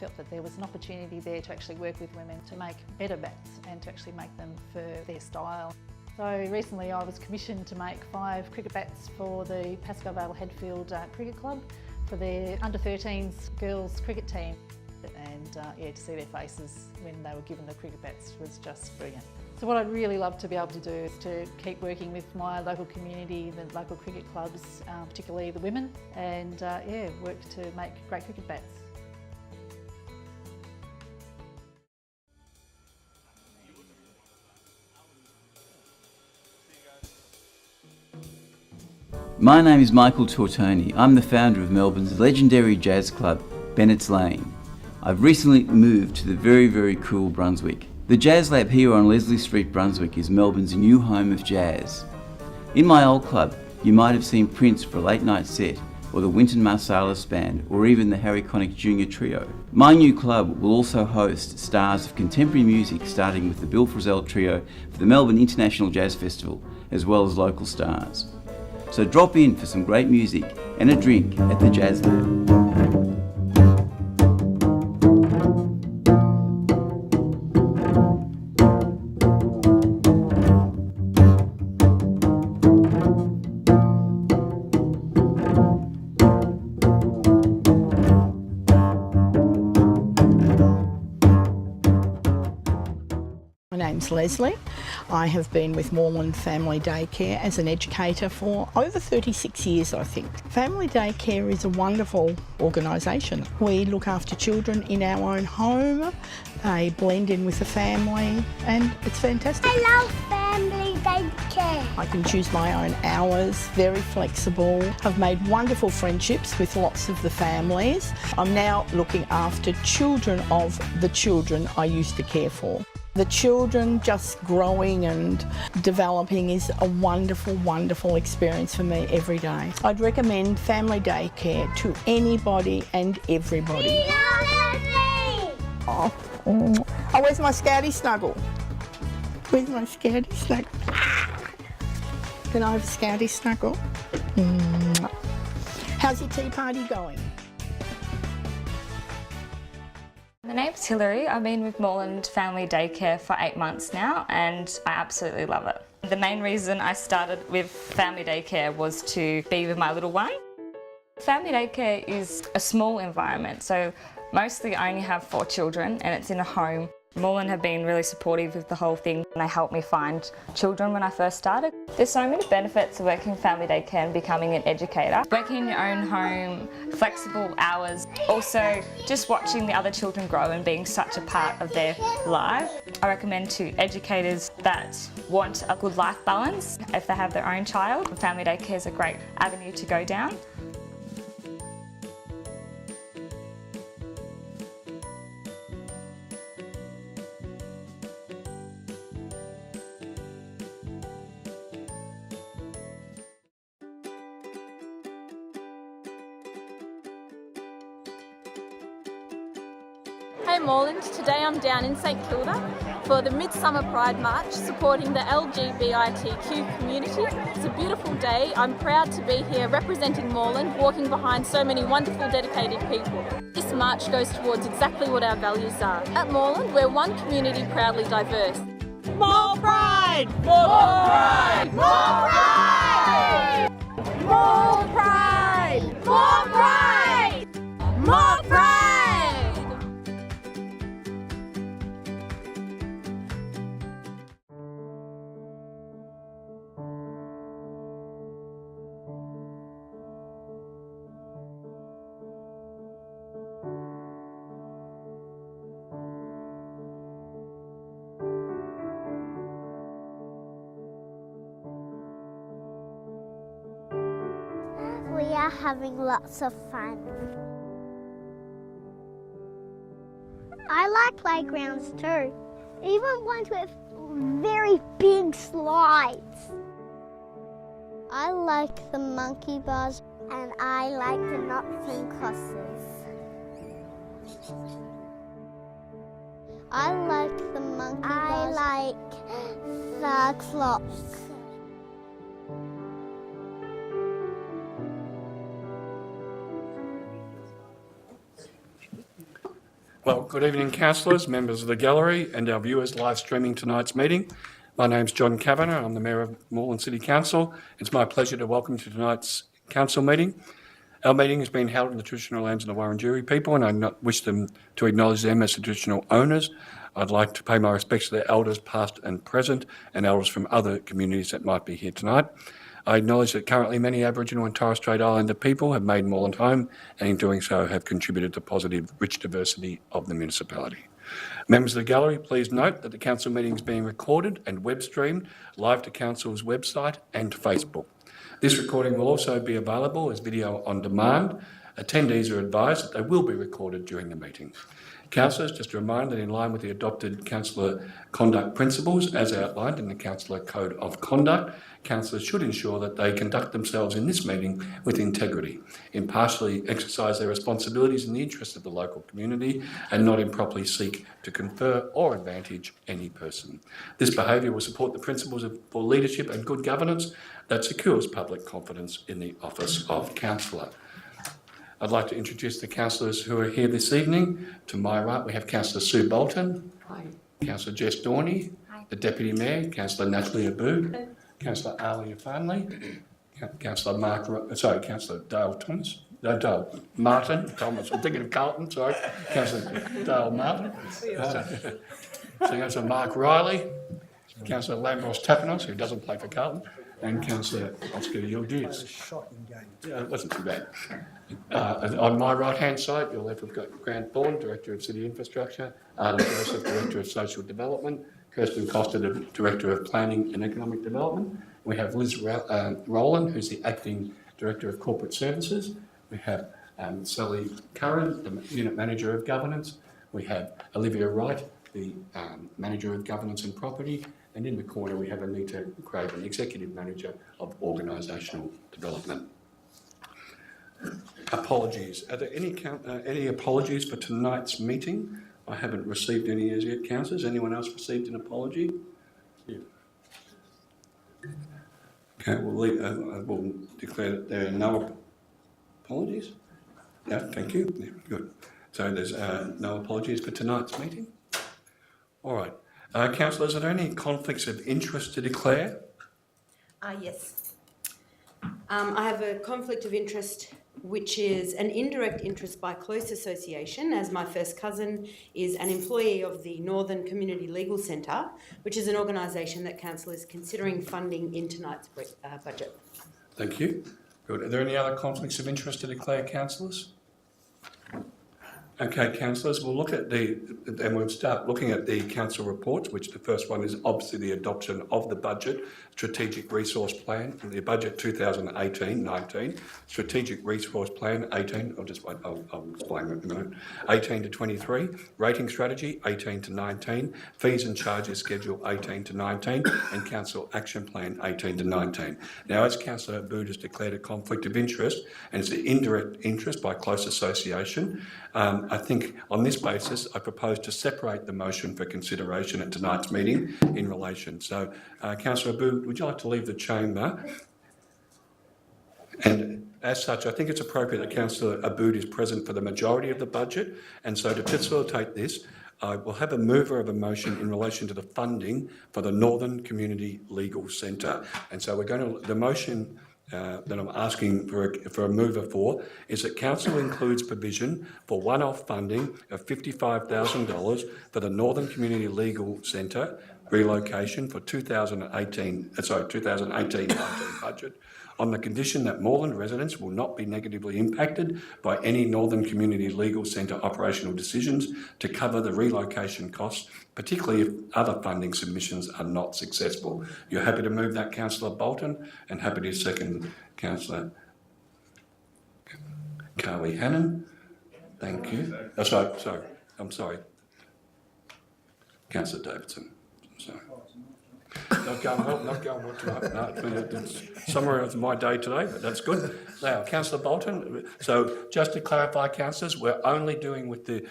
felt that there was an opportunity there to actually work with women to make better bats and to actually make them for their style. So recently I was commissioned to make 5 cricket bats for the Pascoe Vale Headfield Cricket Club for their under-13s girls cricket team. And yeah, to see their faces when they were given the cricket bats was just brilliant. So what I'd really love to be able to do is to keep working with my local community, the local cricket clubs, particularly the women, and yeah, work to make great cricket bats. My name is Michael Tortoni. I'm the founder of Melbourne's legendary jazz club, Bennett's Lane. I've recently moved to the very cool Brunswick. The Jazz Lab here on Leslie Street, Brunswick is Melbourne's new home of jazz. In my old club, you might have seen Prince for a late night set, or the Wynton Marsalis Band, or even the Harry Connick Jr. Trio. My new club will also host stars of contemporary music, starting with the Bill Frisell Trio for the Melbourne International Jazz Festival, as well as local stars. So drop in for some great music and a drink at the Jazz Lab. My name's Leslie. I have been with Moreland Family Daycare as an educator for over 36 years, I think. Family Daycare is a wonderful organisation. We look after children in our own home, they blend in with the family, and it's fantastic. I love Family Daycare. I can choose my own hours, very flexible. I've made wonderful friendships with lots of the families. I'm now looking after children of the children I used to care for. The children just growing and developing is a wonderful experience for me every day. I'd recommend Family Daycare to anybody and everybody. Oh, where's my Scouty snuggle? Where's my Scouty snuggle? Can I have a Scouty snuggle? How's your tea party going? My name's Hilary. I've been with Moreland Family Daycare for 8 months now and I absolutely love it. The main reason I started with Family Daycare was to be with my little one. Family Daycare is a small environment, so mostly I only have 4 children and it's in a home. Moreland have been really supportive of the whole thing and they helped me find children when I first started. There's so many benefits of working in Family Daycare and becoming an educator. Working in your own home, flexible hours, also just watching the other children grow and being such a part of their life. I recommend to educators that want a good life balance if they have their own child. Family Daycare is a great avenue to go down. Hey Moreland, today I'm down in St Kilda for the Midsummer Pride March supporting the LGBTQ community. It's a beautiful day. I'm proud to be here representing Moreland, walking behind so many wonderful dedicated people. This march goes towards exactly what our values are. At Moreland, we're one community proudly diverse. More pride! More pride! More pride! More pride! More pride! More pride! We are having lots of fun. I like playgrounds too, even ones with very big slides. I like the monkey bars and I like the knots and crosses. I like the monkey bars. I like the clocks. Well, good evening, councillors, members of the gallery and our viewers live streaming tonight's meeting. My name's John Kavanagh. I'm the Mayor of Moreland City Council. It's my pleasure to welcome to tonight's council meeting. Our meeting has been held in the traditional lands of the Wurundjeri people, and I wish to acknowledge them as the traditional owners. I'd like to pay my respects to their elders past and present, and elders from other communities that might be here tonight. I acknowledge that currently many Aboriginal and Torres Strait Islander people have made Moreland home, and in doing so have contributed to positive, rich diversity of the municipality. Members of the gallery, please note that the council meeting is being recorded and web streamed live to council's website and to Facebook. This recording will also be available as video on demand. Attendees are advised that they will be recorded during the meeting. Councillors, just a reminder that in line with the adopted councillor conduct principles as outlined in the Councillor Code of Conduct, councillors should ensure that they conduct themselves in this meeting with integrity, impartially exercise their responsibilities in the interest of the local community, and not improperly seek to confer or advantage any person. This behaviour will support the principles for leadership and good governance that secures public confidence in the office of councillor. I'd like to introduce the councillors who are here this evening. To my right, we have Councillor Sue Bolton. Hi. Councillor Jess Dorney. Hi. The Deputy Mayor, Councillor Natalie Abood. Councillor Alia Farnley. Councillor Dale Thomas. Dale Martin. Thomas. I'm thinking of Carlton, sorry. Councillor Dale Martin. Councillor Mark Riley. Councillor Lambros Tapanos, who doesn't play for Carlton. And Councillor Oscar Yildiz. Shocking game. Yeah, it wasn't too bad. On my right-hand side, you'll have got Grant Thorne, Director of City Infrastructure, Arden Joseph, Director of Social Development, Kirsten Costa, Director of Planning and Economic Development. We have Liz Rowland, who's the Acting Director of Corporate Services. We have Sally Curran, the Unit Manager of Governance. We have Olivia Wright, the Manager of Governance and Property. And in the corner, we have Anita Craven, Executive Manager of Organisational Development. Apologies. Are there any apologies for tonight's meeting? I haven't received any as yet, councillors. Anyone else received an apology? Yeah. Okay, we'll declare that there are no apologies. No, thank you. Yeah, good. So there's no apologies for tonight's meeting. All right. Councillors, are there any conflicts of interest to declare? Yes. I have a conflict of interest which is an indirect interest by close association, as my first cousin is an employee of the Northern Community Legal Centre, which is an organisation that council is considering funding in tonight's budget. Thank you. Good. Are there any other conflicts of interest to declare, councillors? Okay, councillors, we'll look at we'll start looking at the council reports, which the first one is obviously the adoption of the budget, strategic resource plan, the budget 2018-19, strategic resource plan 18, I'll explain it in a minute, 18 to 23, rating strategy 18 to 19, fees and charges schedule 18 to 19, and council action plan 18 to 19. Now, as Councillor Abood has declared a conflict of interest, and it's an indirect interest by close association, I think on this basis, I propose to separate the motion for consideration at tonight's meeting in relation. So, Councillor Abood, would you like to leave the chamber? And as such, I think it's appropriate that Councillor Abood is present for the majority of the budget. And so to facilitate this, I will have a mover of a motion in relation to the funding for the Northern Community Legal Centre. And so we're going to, the motion that I'm asking for a mover for is that council includes provision for one-off funding of $55,000 for the Northern Community Legal Centre relocation for 2018-19 budget, on the condition that Moreland residents will not be negatively impacted by any Northern Community Legal Centre operational decisions to cover the relocation costs, particularly if other funding submissions are not successful. You're happy to move that, Councillor Bolton, and happy to second Councillor Carly Hannon. Thank you. I'm sorry. Councillor Davidson. Sorry. Not going well tonight. No, it's somewhere of my day today, but that's good. Now, Councillor Bolton, so just to clarify, councillors, we're only doing with the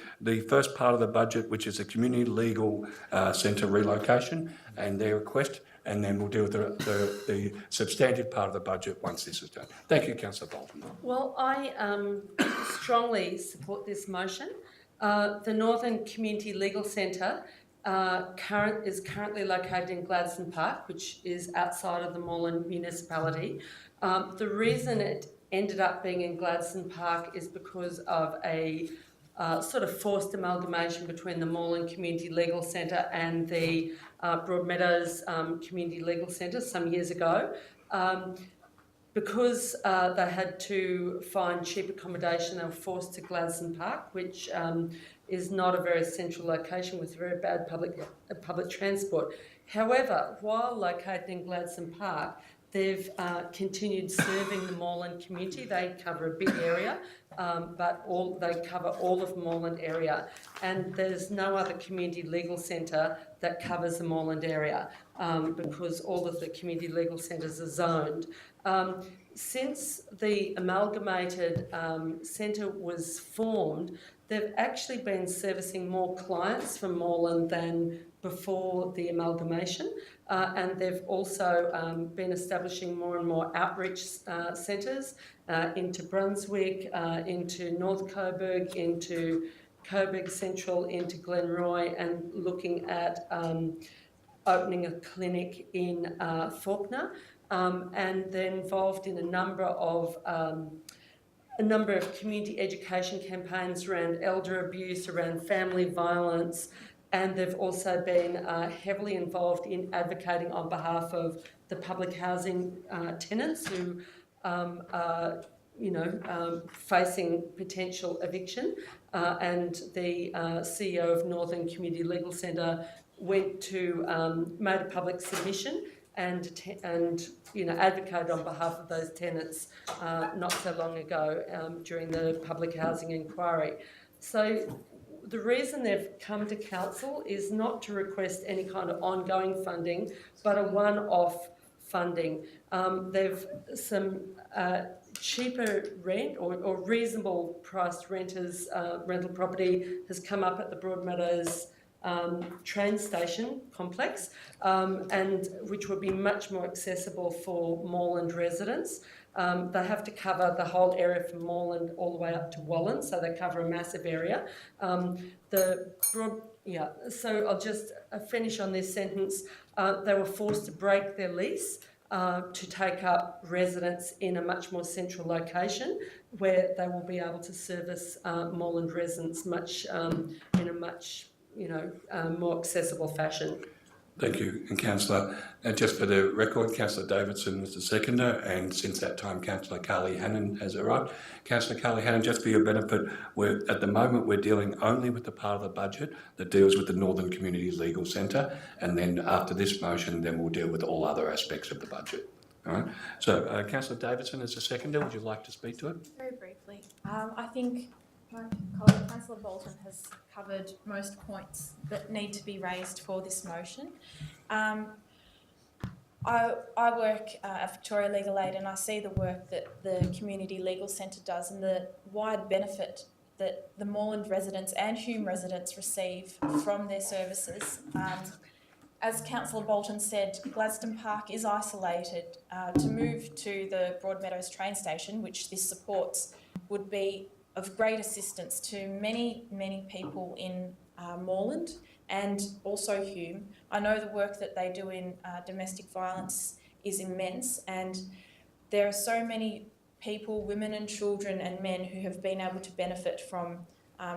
first part of the budget, which is the Community Legal Centre relocation and their request, and then we'll deal with the substantive part of the budget once this is done. Thank you, Councillor Bolton. Well, I strongly support this motion. The Northern Community Legal Centre is currently located in Gladstone Park, which is outside of the Moreland municipality. The reason it ended up being in Gladstone Park is because of a sort of forced amalgamation between the Moreland Community Legal Centre and the Broadmeadows Community Legal Centre some years ago. Because they had to find cheap accommodation, they were forced to Gladstone Park, which is not a very central location with very bad public transport. However, while located in Gladstone Park, they've continued serving the Moreland community. They cover a big area, but they cover all of Moreland area, and there's no other community legal centre that covers the Moreland area because all of the community legal centres are zoned. Since the amalgamated centre was formed, they've actually been servicing more clients from Moreland than before the amalgamation, and they've also been establishing more and more outreach centres into Brunswick, into North Coburg, into Coburg Central, into Glenroy, and looking at opening a clinic in Fawkner. And they're involved in a number of community education campaigns around elder abuse, around family violence, and they've also been heavily involved in advocating on behalf of the public housing tenants who are, facing potential eviction. And the CEO of Northern Community Legal Centre went to made a public submission and advocated on behalf of those tenants not so long ago during the public housing inquiry. So the reason they've come to council is not to request any kind of ongoing funding, but a one-off funding. They've some cheaper rent or reasonable priced rental property has come up at the Broadmeadows train station complex, and which would be much more accessible for Moreland residents. They have to cover the whole area from Moreland all the way up to Wallen, so they cover a massive area. So I'll just finish on this sentence. They were forced to break their lease to take up residents in a much more central location where they will be able to service Moreland residents in a much more accessible fashion. Thank you, and Councillor. Just for the record, Councillor Davidson was the seconder, and since that time, Councillor Carly Hannon has arrived. Councillor Carly Hannon, just for your benefit, at the moment we're dealing only with the part of the budget that deals with the Northern Community Legal Centre, and then after this motion, then we'll deal with all other aspects of the budget. All right. So, Councillor Davidson as the seconder, would you like to speak to it? Very briefly. I think my colleague Councillor Bolton has covered most points that need to be raised for this motion. I work at Victoria Legal Aid, and I see the work that the Community Legal Centre does and the wide benefit that the Moreland residents and Hume residents receive from their services. As Councillor Bolton said, Gladstone Park is isolated. To move to the Broadmeadows train station, which this supports, would be of great assistance to many, many people in Moreland and also Hume. I know the work that they do in domestic violence is immense, and there are so many people, women and children and men, who have been able to benefit from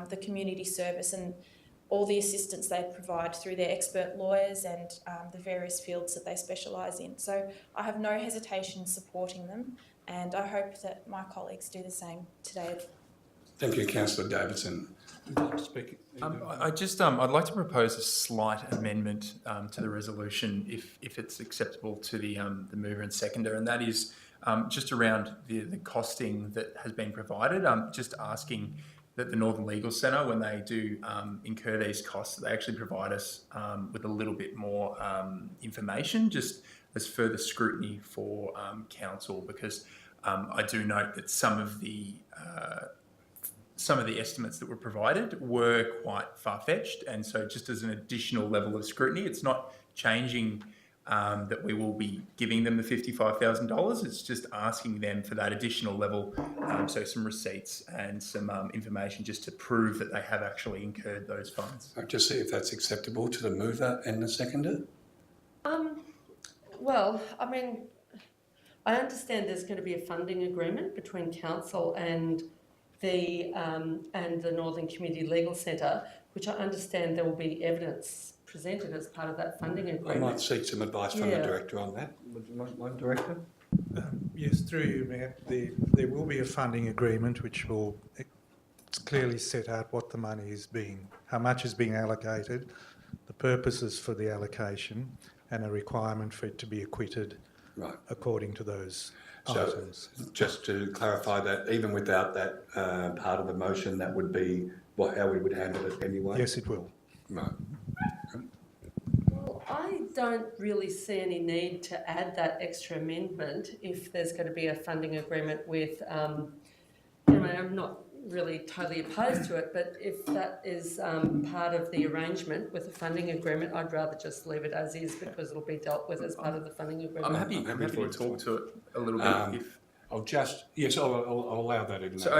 the community service and all the assistance they provide through their expert lawyers and the various fields that they specialise in. So I have no hesitation supporting them, and I hope that my colleagues do the same today. Thank you, Councillor Davidson. Would you like to speak? I'd like to propose a slight amendment to the resolution, if it's acceptable to the mover and seconder, and that is just around the costing that has been provided. Just asking that the Northern Legal Centre, when they do incur these costs, they actually provide us with a little bit more information, just as further scrutiny for council, because I do note that some of the estimates that were provided were quite far-fetched, and so just as an additional level of scrutiny, it's not changing that we will be giving them the $55,000. It's just asking them for that additional level, so some receipts and some information just to prove that they have actually incurred those funds. I'll just see if that's acceptable to the mover and the seconder. Well, I mean, I understand there's going to be a funding agreement between council and the Northern Community Legal Centre, which I understand there will be evidence presented as part of that funding agreement. I might seek some advice from the Director on that. Would you mind, Director? Yes, through you, Mayor. There will be a funding agreement which will clearly set out what the money is how much is being allocated, the purposes for the allocation, and a requirement for it to be acquitted according to those items. Just to clarify that, even without that part of the motion, that would be how we would handle it anyway? Yes, it will. Right. Well, I don't really see any need to add that extra amendment if there's going to be a funding agreement with, I'm not really totally opposed to it, but if that is part of the arrangement with the funding agreement, I'd rather just leave it as is because it'll be dealt with as part of the funding agreement. I'm happy to talk to it a little bit. I'll allow that in. So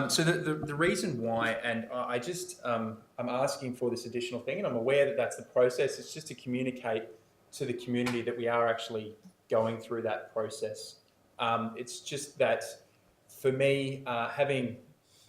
so the reason why, and I just I'm asking for this additional thing, and I'm aware that that's the process. It's just to communicate to the community that we are actually going through that process. It's just that for me, having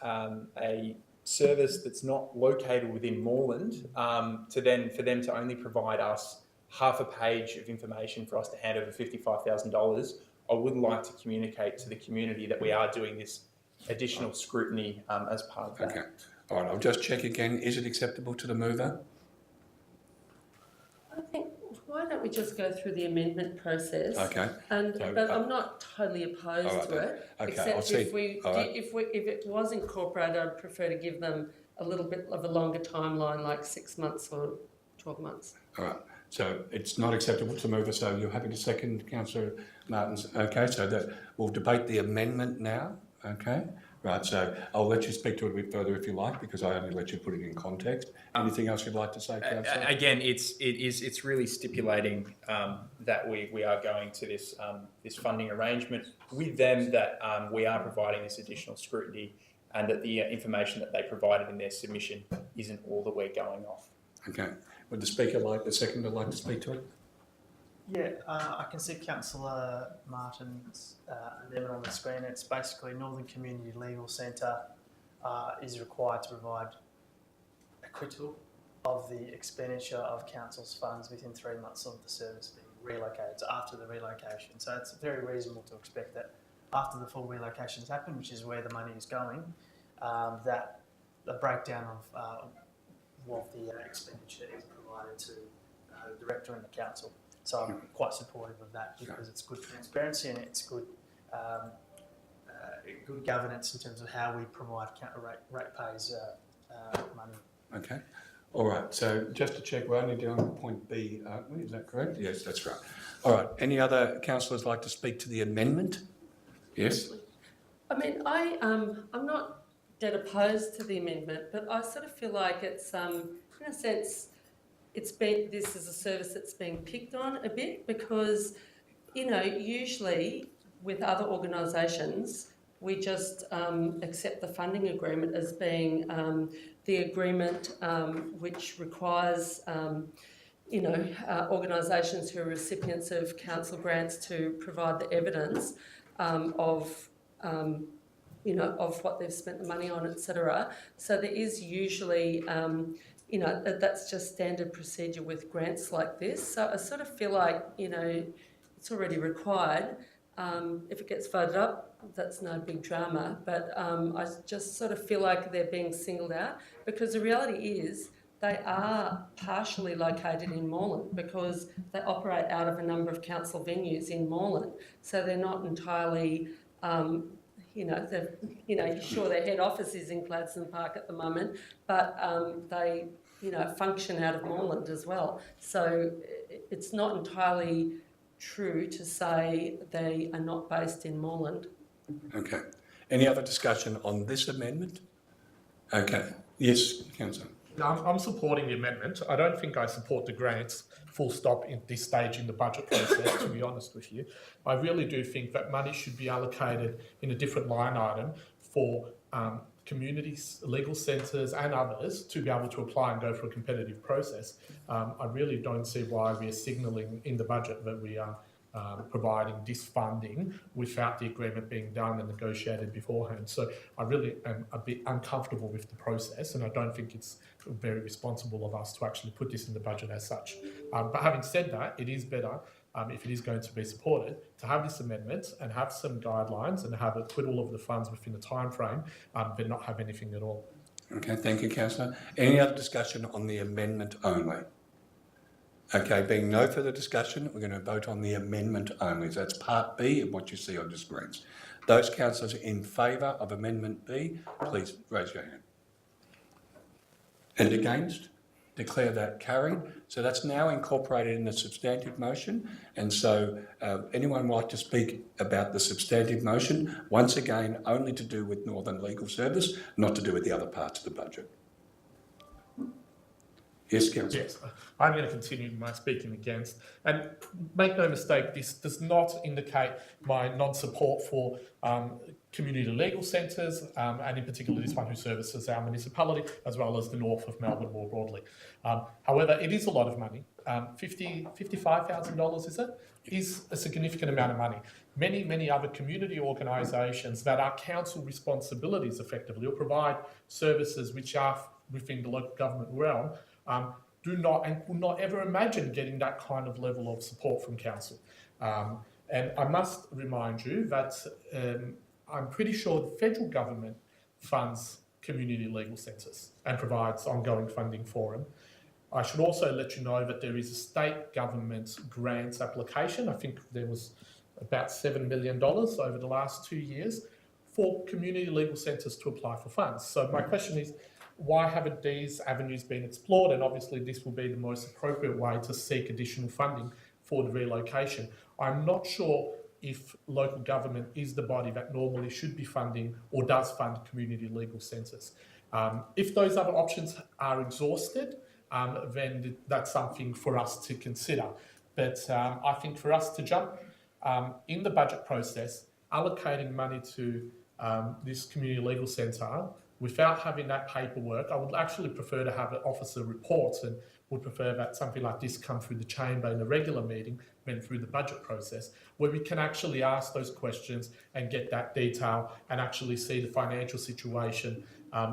a service that's not located within Moreland, for them to only provide us half a page of information for us to hand over $55,000, I would like to communicate to the community that we are doing this additional scrutiny as part of that. Okay. All right, I'll just check again. Is it acceptable to the mover? I think, why don't we just go through the amendment process? Okay. But I'm not totally opposed to it. Okay, except if it was incorporated, I'd prefer to give them a little bit of a longer timeline, like 6 months or 12 months. All right. So it's not acceptable to mover. So you're happy to second, Councillor Martins? Okay. So that we'll debate the amendment now. Okay. Right. So I'll let you speak to it a bit further if you like, because I only let you put it in context. Anything else you'd like to say, Councillor? Again, it's really stipulating that we are going to this funding arrangement with them, that we are providing this additional scrutiny, and that the information that they provided in their submission isn't all that we're going off. Okay. Would the seconder like to speak to it? Yeah, I can see Councillor Martin's amendment on the screen. It's basically Northern Community Legal Centre is required to provide acquittal of the expenditure of council's funds within 3 months of the service being relocated, so after the relocation. So it's very reasonable to expect that after the full relocation has happened, which is where the money is going, that the breakdown of what the expenditure is provided to the director and the council. So I'm quite supportive of that because it's good transparency and it's good good governance in terms of how we provide ratepayers money. Okay. All right. So just to check, we're only doing point B, aren't we? Is that correct? Yes, that's right. All right. Any other councillors like to speak to the amendment? Yes. I mean, I'm not dead opposed to the amendment, but I sort of feel like it's, in a sense, this is a service that's being picked on a bit because, usually with other organisations, we just accept the funding agreement as being the agreement which requires, organisations who are recipients of council grants to provide the evidence of what they've spent the money on, etc. So there is usually, that's just standard procedure with grants like this. So I sort of feel like, it's already required. If it gets voted up, that's no big drama. But I just sort of feel like they're being singled out because the reality is they are partially located in Moreland because they operate out of a number of council venues in Moreland. So they're not entirely... sure their head office is in Gladstone Park at the moment, but they, function out of Moreland as well. So it's not entirely true to say they are not based in Moreland. Okay. Any other discussion on this amendment? Okay. Yes, Councillor. I'm supporting the amendment. I don't think I support the grants full stop in this stage in the budget process, to be honest with you. I really do think that money should be allocated in a different line item for communities, legal centres and others to be able to apply and go for a competitive process. I really don't see why we are signalling in the budget that we are providing this funding without the agreement being done and negotiated beforehand. So I really am a bit uncomfortable with the process, and I don't think it's very responsible of us to actually put this in the budget as such. But having said that, it is better, if it is going to be supported, to have this amendment and have some guidelines and have it put all of the funds within the time frame, but not have anything at all. Okay, thank you, Councillor. Any other discussion on the amendment only? Okay, being no further discussion, we're going to vote on the amendment only. So that's part B of what you see on the screens. Those councillors in favour of amendment B, please raise your hand. And against? Declare that carried. So that's now incorporated in the substantive motion. And so anyone would like to speak about the substantive motion? Once again, only to do with Northern Legal Service, not to do with the other parts of the budget. Yes, Councillor. Yes, I'm going to continue my speaking against. And make no mistake, this does not indicate my non-support for community legal centres, and in particular this one who services our municipality, as well as the north of Melbourne more broadly. However, it is a lot of money. $55,000, is it? Is a significant amount of money. Many other community organisations that are council responsibilities effectively, or provide services which are within the local government realm, do not and will not ever imagine getting that kind of level of support from council. And I must remind you that I'm pretty sure the federal government funds community legal centres and provides ongoing funding for them. I should also let you know that there is a state government grants application. I think there was about $7 million over the last 2 years for community legal centres to apply for funds. So my question is, why haven't these avenues been explored? And obviously this will be the most appropriate way to seek additional funding for the relocation. I'm not sure if local government is the body that normally should be funding or does fund community legal centres. If those other options are exhausted, then that's something for us to consider. But I think for us to jump in the budget process, allocating money to this community legal centre without having that paperwork, I would actually prefer to have an officer reports and would prefer that something like this come through the chamber in a regular meeting than through the budget process, where we can actually ask those questions and get that detail and actually see the financial situation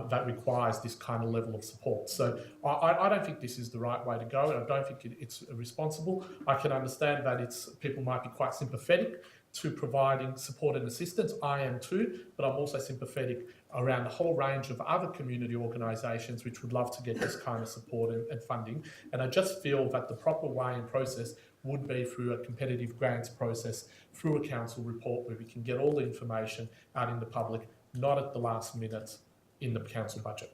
that requires this kind of level of support. So I don't think this is the right way to go, and I don't think it's responsible. I can understand that people might be quite sympathetic to providing support and assistance. I am too, but I'm also sympathetic around a whole range of other community organisations which would love to get this kind of support and funding. And I just feel that the proper way and process would be through a competitive grants process, through a council report where we can get all the information out in the public, not at the last minute in the council budget.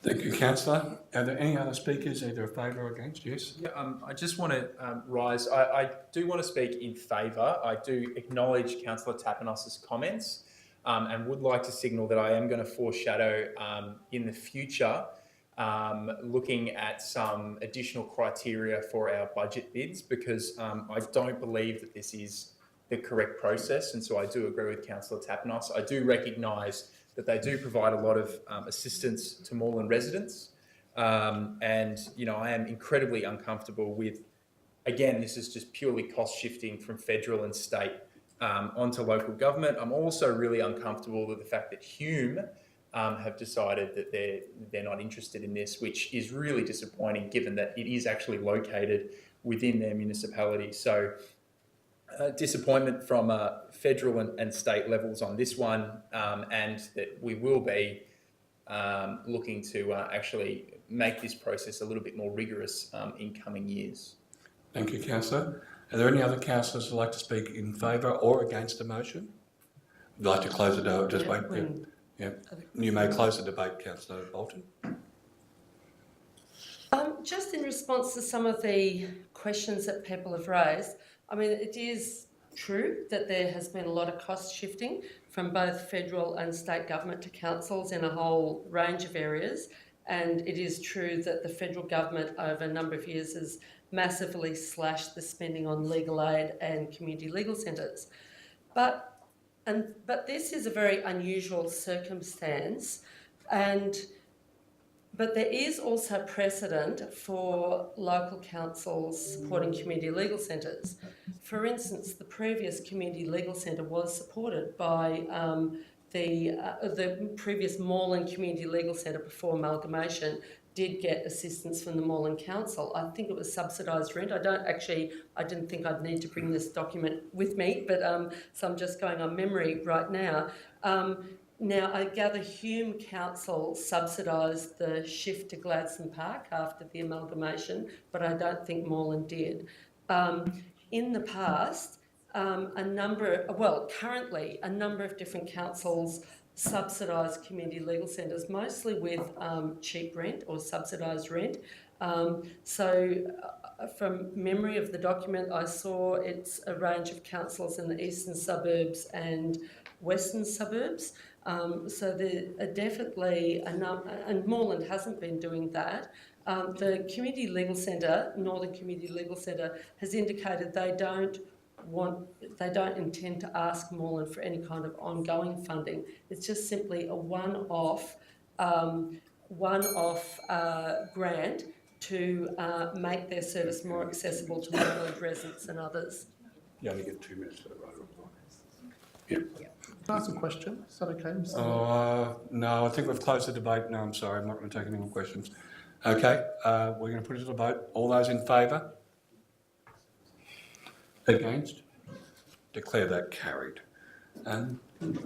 Thank you, Councillor. Are there any other speakers, either in favour or against? Yes. Yeah, I just want to rise. I do want to speak in favour. I do acknowledge Councillor Tapanos's comments and would like to signal that I am going to foreshadow in the future looking at some additional criteria for our budget bids, because I don't believe that this is the correct process. And so I do agree with Councillor Tapanos. I do recognise that they do provide a lot of assistance to Moreland residents. And, you know, I am incredibly uncomfortable with, again, this is just purely cost shifting from federal and state onto local government. I'm also really uncomfortable with the fact that Hume have decided that they're not interested in this, which is really disappointing given that it is actually located within their municipality. So disappointment from federal and state levels on this one, and that we will be looking to actually make this process a little bit more rigorous in coming years. Thank you, Councillor. Are there any other councillors who would like to speak in favour or against the motion? Would you like to close the debate? Just wait. Yeah. You may close the debate, Councillor Bolton. Just in response to some of the questions that people have raised, I mean, it is true that there has been a lot of cost shifting from both federal and state government to councils in a whole range of areas. And it is true that the federal government over a number of years has massively slashed the spending on legal aid and community legal centres. But this is a very unusual circumstance, but there is also precedent for local councils supporting community legal centres. For instance, the previous community legal centre was supported by the previous Moreland Community Legal Centre before amalgamation did get assistance from the Moreland Council. I think it was subsidised rent. I didn't think I'd need to bring this document with me, but so I'm just going on memory right now. Now, I gather Hume Council subsidised the shift to Gladstone Park after the amalgamation, but I don't think Moreland did. In the past, currently, a number of different councils subsidise community legal centres, mostly with cheap rent or subsidised rent. From memory of the document, I saw it's a range of councils in the eastern suburbs and western suburbs. So there are definitely a number, and Moreland hasn't been doing that. The Community Legal Centre, Northern Community Legal Centre, has indicated they don't intend to ask Moreland for any kind of ongoing funding. It's just simply a one-off grant to make their service more accessible to Moreland residents and others. You only get 2 minutes for the right reply. Yeah. Can I ask a question? Is that okay, Mr. No, I think we've closed the debate. No, I'm sorry, I'm not going to take any more questions. Okay, we're going to put it to the vote. All those in favour? Against? Declare that carried.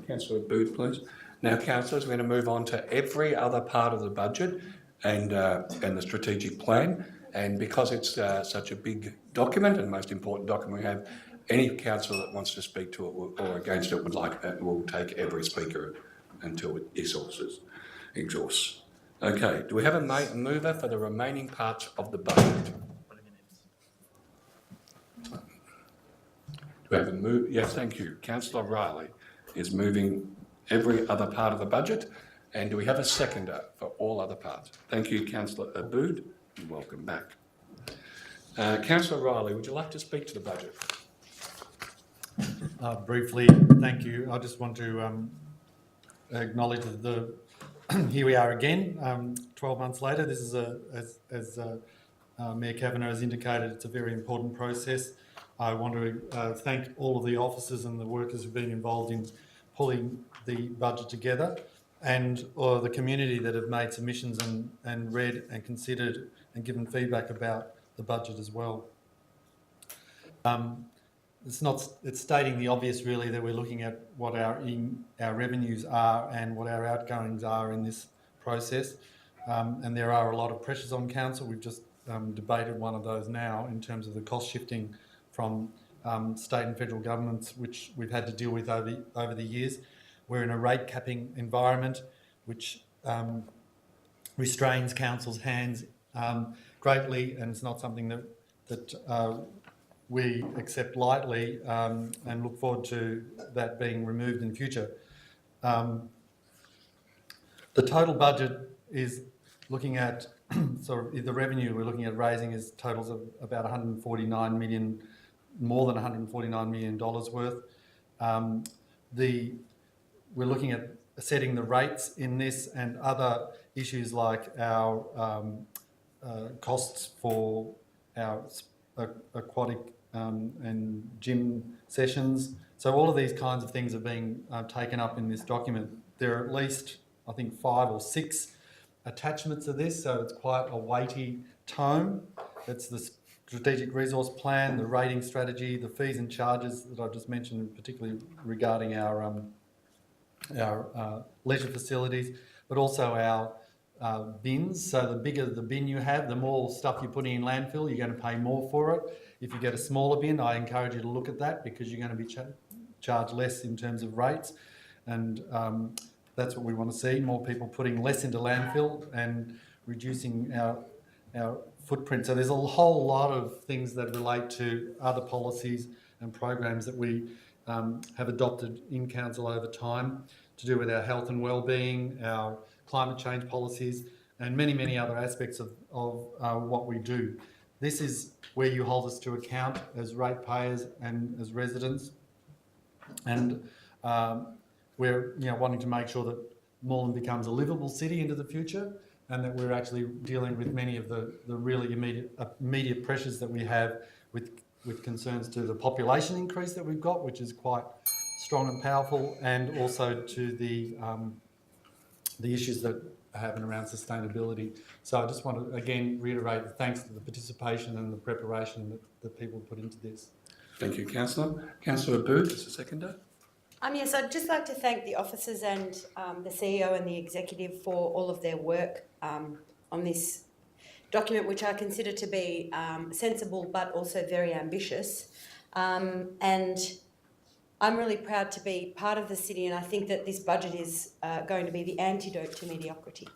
Councillor Booth, please. Now, councillors, we're going to move on to every other part of the budget and the strategic plan. And because it's such a big document and most important document we have, any councillor that wants to speak to it or against it will take every speaker until it exhausts. Okay, do we have a mover for the remaining parts of the budget? Do we have a move? Yes, thank you. Councillor Riley is moving every other part of the budget. And do we have a seconder for all other parts? Thank you, Councillor Abood. Welcome back. Councillor Riley, would you like to speak to the budget? Briefly, thank you. I just want to acknowledge that here we are again, 12 months later. This is, as Mayor Kavanagh has indicated, it's a very important process. I want to thank all of the officers and the workers who've been involved in pulling the budget together, and the community that have made submissions and read and considered and given feedback about the budget as well. It's stating the obvious, really, that we're looking at what our revenues are and what our outgoings are in this process. And there are a lot of pressures on council. We've just debated one of those now in terms of the cost shifting from state and federal governments, which we've had to deal with over the years. We're in a rate capping environment, which restrains council's hands greatly, and it's not something that we accept lightly, and look forward to that being removed in future. The total budget is looking at, the revenue we're looking at raising is totals of about 149 million, more than $149 million worth. We're looking at setting the rates in this and other issues like our costs for our aquatic and gym sessions. So all of these kinds of things are being taken up in this document. There are at least, I think, 5 or 6 attachments to this, so it's quite a weighty tome. It's the strategic resource plan, the rating strategy, the fees and charges that I just mentioned, particularly regarding our leisure facilities, but also our bins. So the bigger the bin you have, the more stuff you're putting in landfill, you're going to pay more for it. If you get a smaller bin, I encourage you to look at that, because you're going to be charged less in terms of rates. And that's what we want to see, more people putting less into landfill and reducing our footprint. So there's a whole lot of things that relate to other policies and programs that we have adopted in council over time to do with our health and wellbeing, our climate change policies, and many, many other aspects of what we do. This is where you hold us to account as ratepayers and as residents. And we're wanting to make sure that Moreland becomes a livable city into the future, and that we're actually dealing with many of the really immediate pressures that we have with concerns to the population increase that we've got, which is quite strong and powerful, and also to the issues that happen around sustainability. So I just want to again reiterate the thanks to the participation and the preparation that people put into this. Thank you, Councillor. Councillor Booth is the seconder. Yes, I'd just like to thank the officers and the CEO and the executive for all of their work on this document, which I consider to be sensible but also very ambitious. And I'm really proud to be part of the city, and I think that this budget is going to be the antidote to mediocrity.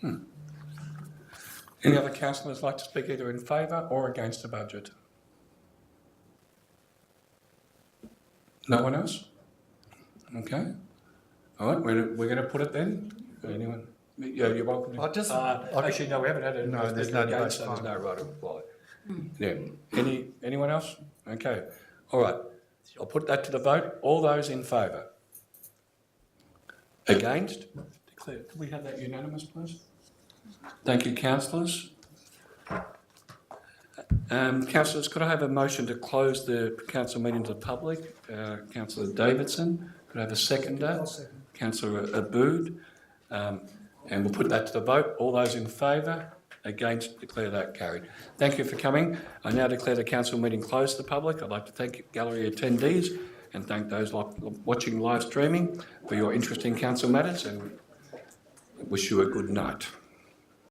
Any other councillors like to speak either in favour or against the budget? No one else? Okay. All right, we're going to put it then. Anyone? Yeah, you're welcome. Actually, no, we haven't had it. No, there's no debate. So there's no right to reply. Yeah. Anyone else? Okay. All right. I'll put that to the vote. All those in favour? Against? Declare. Can we have that unanimous, please? Thank you, councillors. Councillors, could I have a motion to close the council meeting to the public? Councillor Davidson, could I have a seconder? Councillor Abood, and we'll put that to the vote. All those in favour? Against? Declare that carried. Thank you for coming. I now declare the council meeting closed to the public. I'd like to thank gallery attendees and thank those watching live streaming for your interest in council matters, and wish you a good night.